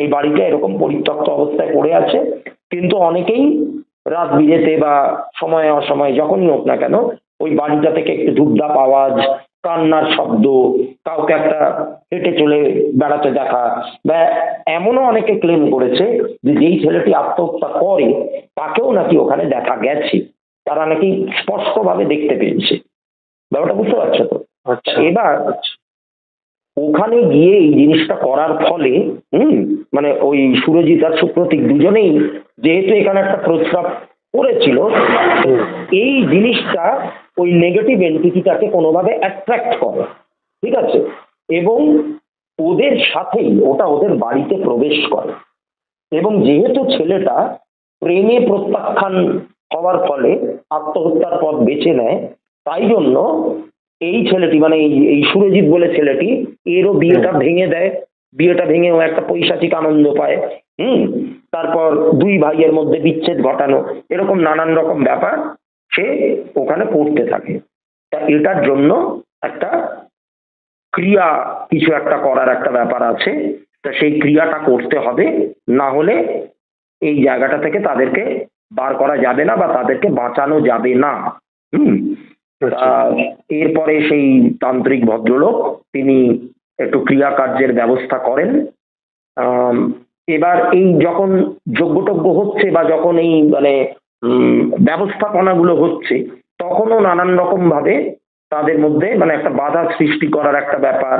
এই বাড়িটা এরকম পরিত্যক্ত অবস্থায় পড়ে আছে। কিন্তু অনেকেই রাত বিরেতে বা সময়ে অসময়ে যখনই হোক না কেন ওই বাড়িটা থেকে একটু ধূপধাপ আওয়াজ, কান্নার শব্দ, কাউকে একটা হেঁটে চলে বেড়াতে দেখা, বা এমনও অনেকে ক্লেম করেছে যে যেই ছেলেটি আত্মহত্যা করে তাকেও নাকি ওখানে দেখা গেছে, তারা নাকি স্পষ্টভাবে দেখতে পেয়েছে। ব্যাপারটা বুঝতে পারছো তো? এবার ওখানে গিয়ে এই জিনিসটা করার ফলে মানে ওই সুরজিৎ আর সুপ্রতীক দুজনেই যেহেতু এখানে একটা প্রস্তাব করেছিল, এই জিনিসটা ওই নেগেটিভ এন্টিটিটাকে কোনোভাবে অ্যাট্রাক্ট করে, ঠিক আছে, এবং ওদের সাথেই ওটা ওদের বাড়িতে প্রবেশ করে। এবং যেহেতু ছেলেটা প্রেমে প্রত্যাখ্যান হওয়ার ফলে আত্মহত্যার পথ বেছে নেয়, তাই জন্য এই ছেলেটি মানে এই সুরজিৎ বলে ছেলেটি এরও বিয়েটা ভেঙে দেয়। বিয়েটা ভেঙে ও একটা পৈশাচিক আনন্দ পায়। তারপর দুই ভাইয়ের মধ্যে বিচ্ছেদ ঘটানো, এরকম নানান রকম ব্যাপার সে ওখানে পড়তে থাকে। তা এটার জন্য একটা ক্রিয়া, কিছু একটা করার একটা ব্যাপার আছে। তা সেই ক্রিয়াটা করতে হবে, না হলে এই জায়গাটা থেকে তাদেরকে বার করা যাবে না বা তাদেরকে বাঁচানো যাবে না। এরপরে সেই তান্ত্রিক ভদ্রলোক তিনি একটু ক্রিয়া কার্যের ব্যবস্থা করেন। এবার এই যখন যজ্ঞটজ্ঞ হচ্ছে বা যখন এই মানে ব্যবস্থাপনাগুলো হচ্ছে, তখনও নানান রকম ভাবে তাদের মধ্যে মানে একটা বাধা সৃষ্টি করার একটা ব্যাপার,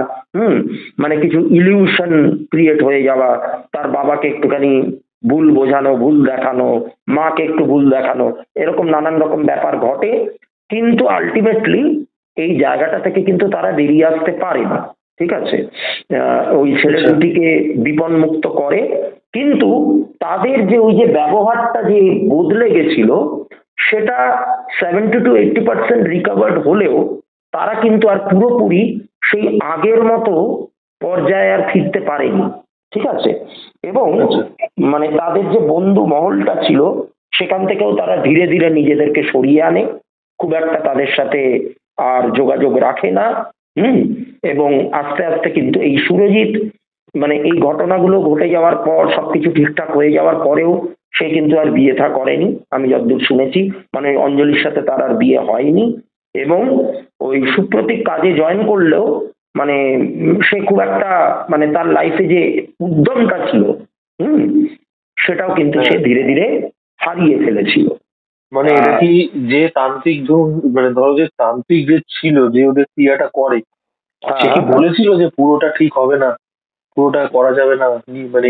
মানে কিছু ইলিউশন ক্রিয়েট হয়ে যাওয়া, তার বাবাকে একটুখানি ভুল বোঝানো, ভুল দেখানো, মাকে একটু ভুল দেখানো, এরকম নানান রকম ব্যাপার ঘটে। কিন্তু আলটিমেটলি এই জায়গাটা থেকে কিন্তু তারা বেরিয়ে আসতে পারে না, ঠিক আছে। ওই ছেলে দুটিকে বিপন্মুক্ত করে, কিন্তু তাদের যে ওই যে ব্যবহারটা যে বদলে গেছিল সেটা 70-80% রিকভার্ড হলেও তারা কিন্তু আর পুরোপুরি সেই আগের মতো পর্যায়ে আর ফিরতে পারেনি, ঠিক আছে। এবং মানে তাদের যে বন্ধু মহলটা ছিল সেখান থেকেও তারা ধীরে ধীরে নিজেদেরকে সরিয়ে আনে, খুব একটা তাদের সাথে আর যোগাযোগ রাখে না। এবং আস্তে আস্তে কিন্তু এই সুরজিৎ মানে এই ঘটনাগুলো ঘটে যাওয়ার পর সবকিছু ঠিকঠাক হয়ে যাওয়ার পরেও সে কিন্তু আর বিয়ে থা করেনি, আমি যতদূর শুনেছি। মানে অঞ্জলির সাথে তার আর বিয়ে হয়নি। এবং ওই সুপ্রতীক কাজে জয়েন করলেও মানে সে খুব একটা মানে তার লাইফে যে উদ্যমটা ছিল সেটাও কিন্তু সে ধীরে ধীরে হারিয়ে ফেলেছিল। মানে এটা কি যে তান্ত্রিক মানে ধরো যে তান্ত্রিক যে ছিল, যে ওদের ক্রিয়াটা করে, সে কি বলেছিল যে পুরোটা ঠিক হবে না, পুরোটা করা যাবে না? মানে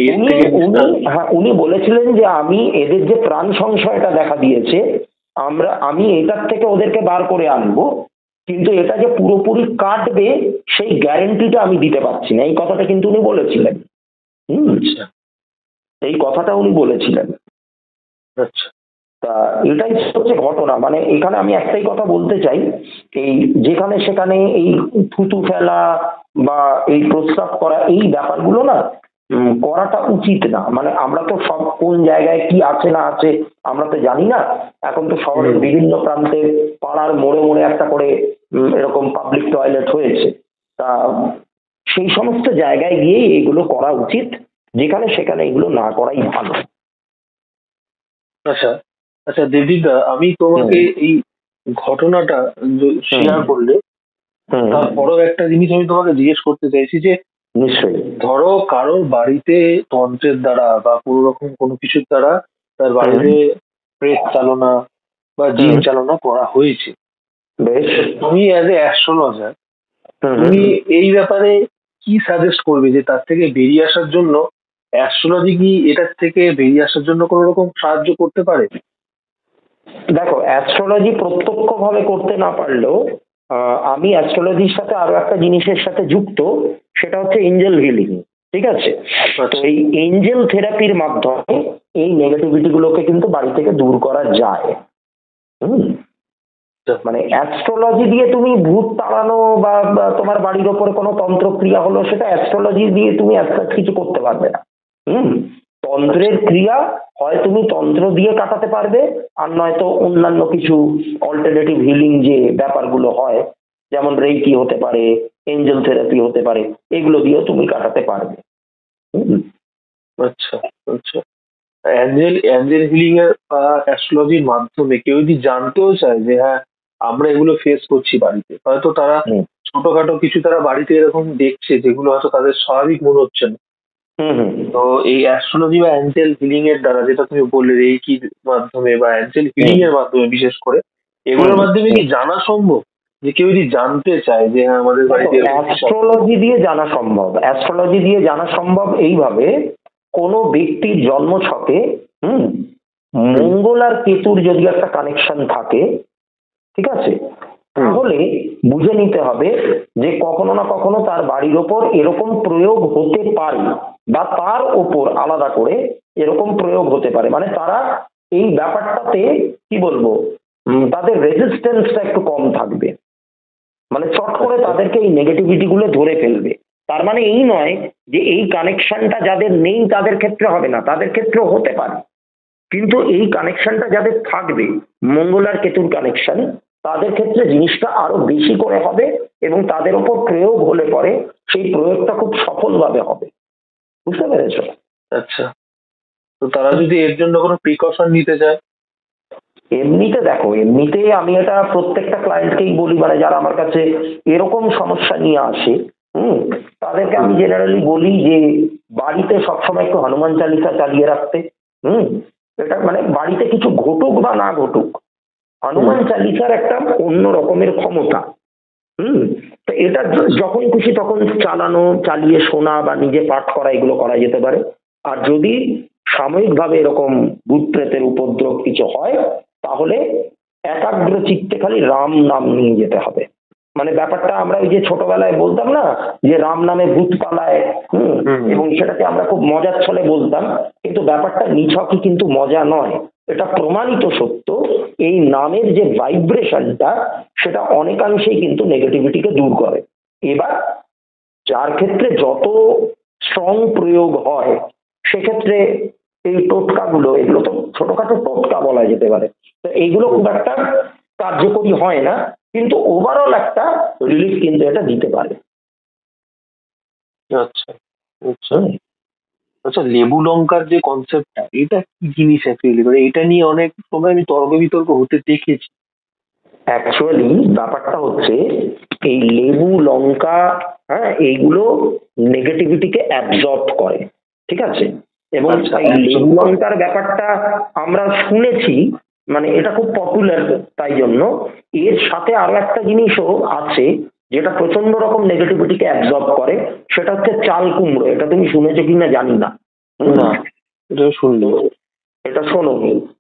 উনি বলেছিলেন যে আমি এদের যে প্রাণ সংশয়টা দেখা দিয়েছে, আমি এটার থেকে ওদেরকে বার করে আনবো, কিন্তু এটা যে পুরোপুরি কাটবে সেই গ্যারেন্টিটা আমি দিতে পারছি না, এই কথাটা কিন্তু উনি বলেছিলেন। এই কথাটা উনি বলেছিলেন। আচ্ছা, তা এটাই হচ্ছে ঘটনা। মানে এখানে আমি একটাই কথা বলতে চাই, এই যেখানে সেখানে এই থুতু ফেলা বা এই প্রস্রাব করা, এই ব্যাপারগুলো না করাটা উচিত না। মানে আমরা তো সব কোন জায়গায় কি আছে না আছে আমরা তো জানি না। এখন তো শহরের বিভিন্ন প্রান্তে পাড়ার মোড়ে মোড়ে একটা করে এরকম পাবলিক টয়লেট হয়েছে। তা সেই সমস্ত জায়গায় গিয়েই এগুলো করা উচিত, যেখানে সেখানে এগুলো না করাই ভালো। আচ্ছা আচ্ছা দেবদীপদা, আমি তোমাকে এই ঘটনাটা শেয়ার করলে হুম, তারপরেও একটা জিনিস আমি তোমাকে জিজ্ঞেস করতে চাইছি যে নিশ্চয়ই। ধরো কারোর বাড়িতে তন্ত্রের দ্বারা বা কোনো রকম কোনো কিছুর দ্বারা তার বাড়িতে প্রেত চালনা বা জিন হুম। চালনা করা হয়েছে, বেশ। তুমি অ্যাজ এ অ্যাস্ট্রোলজার হুম, তুমি এই ব্যাপারে কি সাজেস্ট করবে যে তার থেকে বেরিয়ে আসার জন্য অ্যাস্ট্রোলজি কি এটার থেকে বেরিয়ে আসার জন্য কোনো রকম সাহায্য করতে পারে? দেখো, অ্যাস্ট্রোলজি প্রত্যক্ষভাবে করতে না পারলেও আমি অ্যাস্ট্রোলজির সাথে আরো একটা জিনিসের সাথে যুক্ত, সেটা হচ্ছে এঞ্জেল হিলিং। ঠিক আছে? তো এই এঞ্জেল থেরাপির মাধ্যমে এই নেগেটিভিটি গুলোকে কিন্তু বাড়ি থেকে দূর করা যায়। হুম। মানে অ্যাস্ট্রোলজি দিয়ে তুমি ভূত তাড়ানো বা তোমার বাড়ির ওপরে কোনো তন্ত্রক্রিয়া হলো, সেটা অ্যাস্ট্রোলজি দিয়ে তুমি কিছু করতে পারবে না। হুম। তন্ত্রের ক্রিয়া হয় তুমি তন্ত্র দিয়ে কাটাতে পারবে, আর নয়তো অন্যান্য কিছু অল্টারনেটিভ হিলিং যে ব্যাপারগুলো হয়, যেমন রেইকি হতে পারে, এঞ্জেল থেরাপি হতে পারে, এগুলো দিয়েও তুমি কাটাতে পারবে। হুম। আচ্ছা আচ্ছা, অ্যাঞ্জেল অ্যাঞ্জেল হিলিং এর বা অ্যাস্ট্রোলজির মাধ্যমে কেউ যদি জানতেও চায় যে হ্যাঁ আমরা এগুলো ফেস করছি বাড়িতে, হয়তো তারা হুম, ছোটখাটো কিছু তারা বাড়িতে এরকম দেখছে যেগুলো হয়তো তাদের স্বাভাবিক মনে হচ্ছে না, হুম, হুম, তো এই অ্যাস্ট্রোলজি বা অ্যাঞ্জেল হিলিং এর দ্বারা, যেটা তুমি বললে রেইকির মাধ্যমে বা অ্যাঞ্জেল হিলিং হুম, এর মাধ্যমে বিশেষ করে, হুম। এগুলোর মাধ্যমে কি জানা সম্ভব যে কেউ যদি জানতে চায় যে হ্যাঁ আমাদের দেখো, বাড়িতে এরকম কিছু আছে? অ্যাস্ট্রোলজি দিয়ে জানা সম্ভব, অ্যাস্ট্রোলজি দিয়ে জানা সম্ভব এইভাবে: কোনো ব্যক্তির জন্ম ছকে হুম মঙ্গল আর কেতুর যদি একটা কানেকশন থাকে, ঠিক আছে, তাহলে বুঝে নিতে হবে যে কখনো না কখনো তার বাড়ির ওপর এরকম প্রয়োগ হতে পারে, বা তার ওপর আলাদা করে এরকম প্রয়োগ হতে পারে। মানে তারা এই ব্যাপারটাতে, কি বলবো, তাদের রেজিস্ট্যান্সটা একটু কম থাকবে, মানে চট করে তাদেরকে এই নেগেটিভিটি গুলো ধরে ফেলবে। তার মানে এই নয় যে এই কানেকশনটা যাদের নেই তাদের ক্ষেত্রে হবে না, তাদের ক্ষেত্রেও হতে পারে, কিন্তু এই কানেকশনটা যাদের থাকবে, মঙ্গল আর কেতুর কানেকশন, তাদের ক্ষেত্রে জিনিসটা আরো বেশি করে হবে, এবং তাদের উপর প্রয়োগ হলে পরে সেই প্রয়োগটা খুব সফলভাবে হবে। বুঝতে পেরেছো? আচ্ছা, তো তারা যদি এর জন্য কোনো প্রিকশন নিতে চায়? এমনিতে দেখো, এমনিতে আমি এটা প্রত্যেকটা ক্লায়েন্টকেই বলি, মানে যারা আমার কাছে এরকম সমস্যা নিয়ে আসে, হুম, তাদেরকে আমি জেনারেলি বলি যে বাড়িতে সবসময় একটু হনুমান চালিসা চালিয়ে রাখতে। হুম। এটা মানে বাড়িতে কিছু ঘটুক বা না ঘটুক, হনুমান চালিসার একটা অন্য রকমের ক্ষমতা। হুম। তো এটা যখন খুশি তখন চালানো, চালিয়ে শোনা বা নিজে পাঠ করা, এগুলো করা যেতে পারে। আর যদি সাময়িকভাবে এরকম ভূত প্রেতের উপদ্রব কিছু হয়, তাহলে একাগ্র চিত্তে খালি রাম নাম নিয়ে যেতে হবে। মানে ব্যাপারটা আমরা ওই যে ছোটবেলায় বলতাম না, যে রাম নামে ভূত পালায়। হুম। এবং সেটাকে আমরা খুব মজার ছলে বলতাম, কিন্তু ব্যাপারটা নিছকই কিন্তু মজা নয়, এটা প্রমাণিত সত্য। এই নামের যে ভাইব্রেশনটা, সেটা অনেকাংশেই কিন্তু নেগেটিভিটিকে দূর করে। এবার যার ক্ষেত্রে যত স্ট্রং প্রয়োগ হয়, সেক্ষেত্রে এই টোটকাগুলো, এগুলো তো ছোটখাটো টোটকা বলা যেতে পারে, তো এইগুলো খুব একটা কার্যকরী হয় না, কিন্তু ওভারঅল একটা রিলিফ কিন্তু এটা দিতে পারে। আচ্ছা আচ্ছা আচ্ছা, লেবু লঙ্কার যে কনসেপ্টটা, এটা কি জিনিস অ্যাকচুয়ালি, মানে এটা নিয়ে অনেক সময় আমি তর্ক বিতর্ক হতে দেখেছি। অ্যাকচুয়ালি ব্যাপারটা হচ্ছে, এই লেবু লঙ্কা, হ্যাঁ, এইগুলো নেগেটিভিটিকে অ্যাবজর্ব করে। ঠিক আছে? এবং আচ্ছা, এই absorb লেবু করে। লঙ্কার ব্যাপারটা আমরা শুনেছি, মানে এটা খুব পপুলার, তাই জন্য এর সাথে আরো একটা জিনিসও আছে যেটা প্রচন্ড রকম নেগেটিভিটিকে অ্যাবজর্ব করে, সেটা হচ্ছে চাল কুমড়ো। এটা তুমি শুনেছো কিনা জানি না। না, এটা শুনলি? এটা শোনো,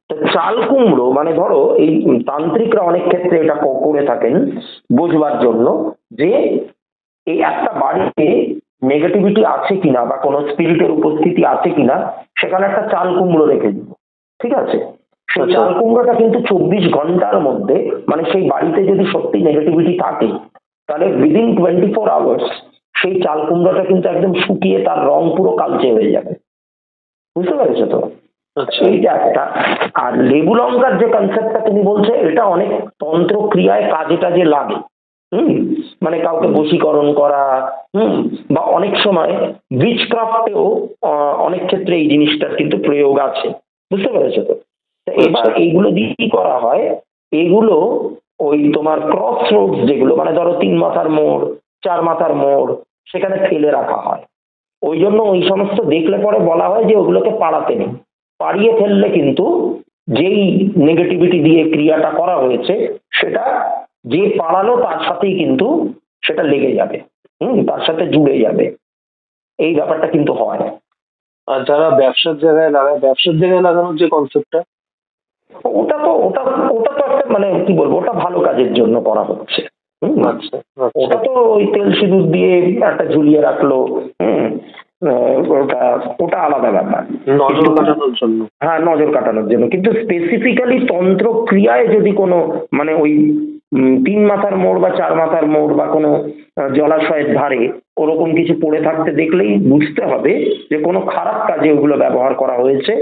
তো চাল কুমড়ো মানে ধরো এই তান্ত্রিকরা অনেক ক্ষেত্রে এটা করে থাকেন বোঝবার জন্য, যে এই একটা বাড়িতে নেগেটিভিটি আছে কিনা বা কোনো স্পিরিটের উপস্থিতি আছে কিনা, সেখানে একটা চাল কুমড়ো রেখে দিব। ঠিক আছে? সেই আচ্ছা। চাল কুমড়োটা কিন্তু 24 ঘন্টার মধ্যে, মানে সেই বাড়িতে যদি সত্যি নেগেটিভিটি থাকে, তাহলে উইদিন 24 আওয়ার্স সেই চাল কুমড়োটা কিন্তু একদম শুকিয়ে তার রং পুরো কালচে হয়ে যাবে। বুঝতে পেরেছো তো? আচ্ছা এইটা একটা। আর লেবু লঙ্কার যে কনসেপ্টটা তুমি বলছো, এটা অনেক তন্ত্র ক্রিয়ায় কাজে টাজে লাগে। মানে কাউকে বশীকরণ করা, বা অনেক সময় উইচক্রাফটেও অনেক ক্ষেত্রে এই জিনিসটার কিন্তু প্রয়োগ আছে, বুঝতে পেরেছো তো? তা এবার এইগুলো দিয়ে কি করা হয়, এগুলো ওই তোমার ক্রস রোডস যেগুলো, মানে ধরো 3 মাথার মোড়, 4 মাথার মোড়, সেখানে ফেলে রাখা হয়। ওই জন্য ওই সমস্ত দেখলে পরে বলা হয় যে ওগুলোকে পাড়াতে নেই, পাড়িয়ে ফেললে কিন্তু যেই নেগেটিভিটি দিয়ে ক্রিয়াটা করা হয়েছে সেটা যে পাড়ালো তার সাথেই কিন্তু সেটা লেগে যাবে, তার সাথে জুড়ে যাবে। এই ব্যাপারটা কিন্তু হয়। আর যারা ব্যবসার জায়গায় লাগানোর যে কনসেপ্টটা, ওটা তো একটা মানে কি বলবো, ওটা ভালো কাজের জন্য করা হচ্ছে। আচ্ছা ওটা তো ওই তেল সিঁদুর দিয়ে একটা ঝুলিয়ে রাখলো, ওটা আলাদা ব্যাপার, নজর কাটানোর জন্য। হ্যাঁ, নজর কাটানোর জন্য। কিন্তু স্পেসিফিক্যালি তন্ত্র ক্রিয়ায় যদি কোনো মানে ওই 3 মাথার মোড় বা 4 মাথার মোড় বা কোনো জলাশয়ের ধারে ওরকম কিছু পড়ে থাকতে দেখলেই বুঝতে হবে যে কোনো খারাপ কাজে ওগুলো ব্যবহার করা হয়েছে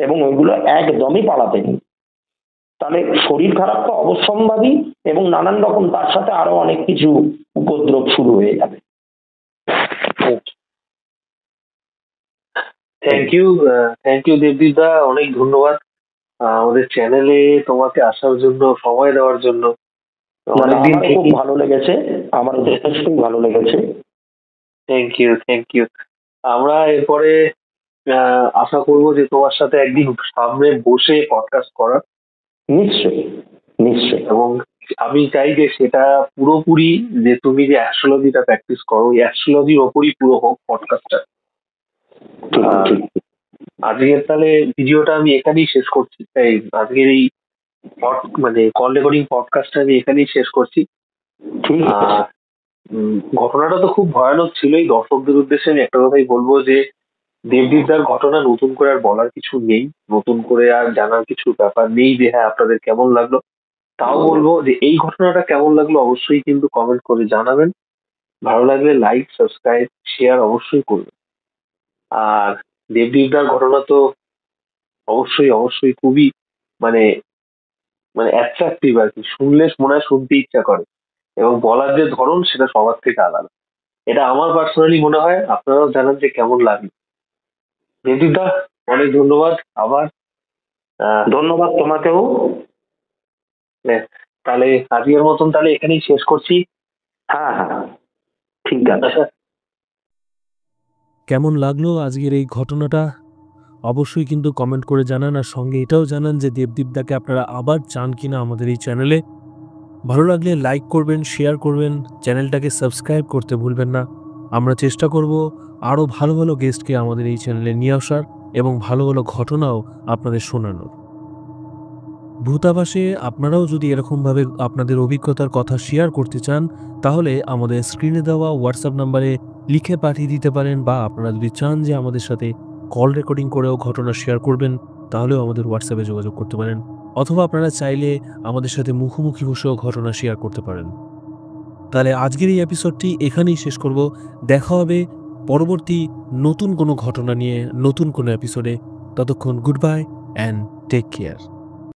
এবং ওইগুলো একদমই পালাতে নেই। তাহলে শরীর খারাপ তো অবশ্যম্ভাবী এবং নানান রকম তার সাথে আরো অনেক কিছু উপদ্রব শুরু হয়ে যাবে। থ্যাংক ইউ দেবদীপ দা, অনেক ধন্যবাদ আমাদের চ্যানেলে তোমাকে আসার জন্য, সময় দেওয়ার জন্য। অনেকদিন আমার খুব ভালো লেগেছে, আমার যথেষ্টই ভালো লেগেছে। Thank you. আমরা এরপরে আশা করব যে তোমার সাথে একদিন সামনে বসে পডকাস্ট করার। নিশ্চয়ই। এবং আমি চাই যে সেটা পুরোপুরি যে তুমি যে অ্যাস্ট্রোলজিটা প্র্যাকটিস করো, ওই অ্যাস্ট্রোলজির ওপরই পুরো হোক পডকাস্টটা। আজকের তাহলে ভিডিওটা আমি এখানেই শেষ করছি, আজকের এই মানে কল রেকর্ডিং পডকাস্টটা আমি এখানেই শেষ করছি। ঘটনাটা তো খুব ভয়ানক ছিল। এই দর্শকদের উদ্দেশ্যে আমি একটা কথাই বলবো যে দেবদীপদার ঘটনা নতুন করে আর বলার কিছু নেই, নতুন করে আর জানার কিছু ব্যাপার নেই যে হ্যাঁ আপনাদের কেমন লাগলো। তাও বলবো যে এই ঘটনাটা কেমন লাগলো অবশ্যই কিন্তু কমেন্ট করে জানাবেন। ভালো লাগলে লাইক, সাবস্ক্রাইব, শেয়ার অবশ্যই করবেন। আর দেবদীপদার ঘটনা তো অবশ্যই খুবই মানে অ্যাট্রাকটিভ আর কি, শুনলে মনে হয় শুনতে ইচ্ছা করে, এবং বলার যে ধরন সেটা সবার থেকে আলাদা। এটা আমার পার্সোনালি মনে হয়, আপনারাও জানান যে কেমন লাগে। দেবদীপদা অনেক ধন্যবাদ আবার। ধন্যবাদ তোমাকেও। তাহলে আজকের মতন তাহলে এখানেই শেষ করছি। হ্যাঁ, ঠিক আছে। কেমন লাগলো আজকের এই ঘটনাটা অবশ্যই কিন্তু কমেন্ট করে জানান, আর সঙ্গে এটাও জানান যে দেবদীপদাকে আপনারা আবার চান কিনা আমাদের এই চ্যানেলে। ভালো লাগলে লাইক করবেন, শেয়ার করবেন, চ্যানেলটাকে সাবস্ক্রাইব করতে ভুলবেন না। আমরা চেষ্টা করব আরও ভালো ভালো গেস্টকে আমাদের এই চ্যানেলে নিয়ে আসার এবং ভালো ভালো ঘটনাও আপনাদের শোনানোর। ভূতাভাসে আপনারাও যদি এরকমভাবে আপনাদের অভিজ্ঞতার কথা শেয়ার করতে চান তাহলে আমাদের স্ক্রিনে দেওয়া হোয়াটসঅ্যাপ নাম্বারে লিখে পাঠিয়ে দিতে পারেন, বা আপনারা যদি চান যে আমাদের সাথে কল রেকর্ডিং করেও ঘটনা শেয়ার করবেন তাহলেও আমাদের হোয়াটসঅ্যাপে যোগাযোগ করতে পারেন, অথবা আপনারা চাইলে আমাদের সাথে মুখোমুখি বসেও ঘটনা শেয়ার করতে পারেন। তাহলে আজকের এই এপিসোডটি এখানেই শেষ করব। দেখা হবে পরবর্তী নতুন কোনো ঘটনা নিয়ে নতুন কোনো এপিসোডে। ততক্ষণ good bye and take care.